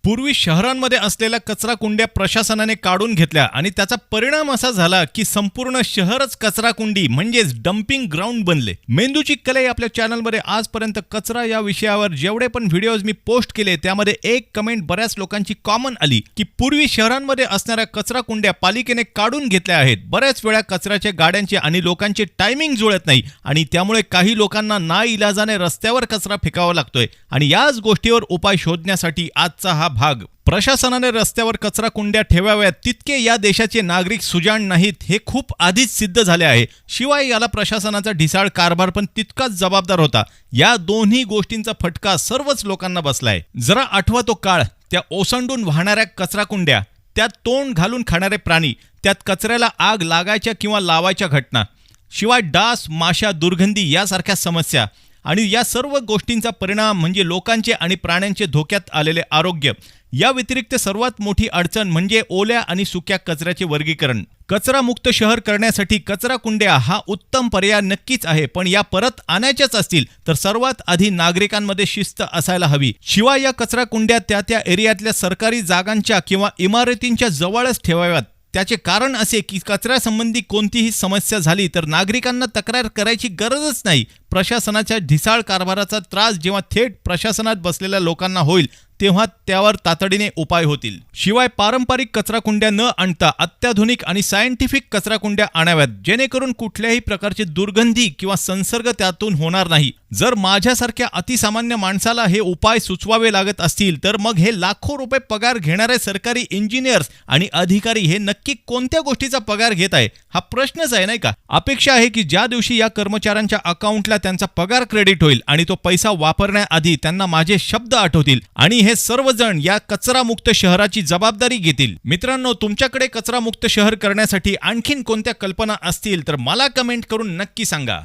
पूर्वी शहरांमध्ये असलेल्या कचरा कुंड्या प्रशासनाने काढून घेतल्या आणि त्याचा परिणाम असा झाला की संपूर्ण शहरच कचरा कुंडी म्हणजेच डम्पिंग ग्राउंड बनले. मेंदूची कले आपल्या चॅनलमध्ये आजपर्यंत कचरा या विषयावर जेवढे पण व्हिडिओज मी पोस्ट केले त्यामध्ये एक कमेंट बऱ्याच लोकांची कॉमन आली की पूर्वी शहरांमध्ये असणाऱ्या कचरा कुंड्या पालिकेने काढून घेतल्या आहेत. बऱ्याच वेळा कचऱ्याच्या गाड्यांचे आणि लोकांचे टायमिंग जुळत नाही आणि त्यामुळे काही लोकांना नाइलाजाने रस्त्यावर कचरा फेकावा लागतोय आणि याच गोष्टीवर उपाय शोधण्यासाठी आजचा हा भाग. प्रशासनाने रस्त्यावर कचरा कुंड्या ठेवाव्यात तितके या देशाचे नागरिक सुजाण नाहीत हे खूप आधीच सिद्ध झाले आहे. शिवाय याला प्रशासनाचा ढिसाळ कारभार पण तितकाच जबाबदार होता. या दोन्ही गोष्टींचा फटका सर्वच लोकांना बसलाय. जरा आठवा तो काळ, त्या ओसंडून वाहणाऱ्या कचरा कुंड्या, त्यात तोंड घालून खाणारे प्राणी, त्यात कचऱ्याला आग लागायच्या किंवा लावायच्या घटना, शिवाय डास, माशा, दुर्गंधी यासारख्या समस्या आणि या सर्व गोष्टींचा परिणाम म्हणजे लोकांचे आणि प्राण्यांचे धोक्यात आलेले आरोग्य. या व्यतिरिक्त सर्वात मोठी अडचण म्हणजे ओल्या आणि सुक्या कचऱ्याचे वर्गीकरण. कचरा मुक्त शहर करण्यासाठी कचरा कुंड्या हा उत्तम पर्याय नक्कीच आहे, पण या परत आणायच्याच असतील तर सर्वात आधी नागरिकांमध्ये शिस्त असायला हवी. शिवाय या कचरा कुंड्या त्या एरियातल्या सरकारी जागांच्या किंवा इमारतींच्या जवळच ठेवाव्यात. त्याचे कारण असे की कचऱ्यासंबंधी कोणतीही समस्या झाली तर नागरिकांना तक्रार करायची गरजच नाही. प्रशासनाच्या ढिसाळ कारभाराचा त्रास जेव्हा थेट प्रशासनात बसलेल्या लोकांना होईल तेव्हा त्यावर तातडीने उपाय होतील. शिवाय पारंपरिक कचरा कुंड्या न आणता अत्याधुनिक आणि सायंटिफिक कचरा कुंड्या आणाव्यात, जेणेकरून कुठल्याही प्रकारची दुर्गंधी किंवा संसर्ग त्यातून होणार नाही. जर माझ्यासारख्या अतिसामान्य माणसाला हे उपाय सुचवावे लागत असतील तर मग हे लाखो रुपये पगार घेणारे सरकारी इंजिनियर्स आणि अधिकारी हे नक्की कोणत्या गोष्टीचा पगार घेत आहे हा प्रश्नच आहे, नाही का? अपेक्षा आहे की ज्या दिवशी या कर्मचाऱ्यांच्या अकाउंटला त्यांचा पगार क्रेडिट होईल आणि तो पैसा वापरण्याआधी त्यांना माझे शब्द आठवतील आणि हे सर्वजण या कचरा मुक्त शहराची जबाबदारी घेतील. मित्रांनो, तुमच्याकडे कचरा मुक्त शहर करण्यासाठी आणखीन कोणत्या कल्पना असतील तर मला कमेंट करून नक्की सांगा.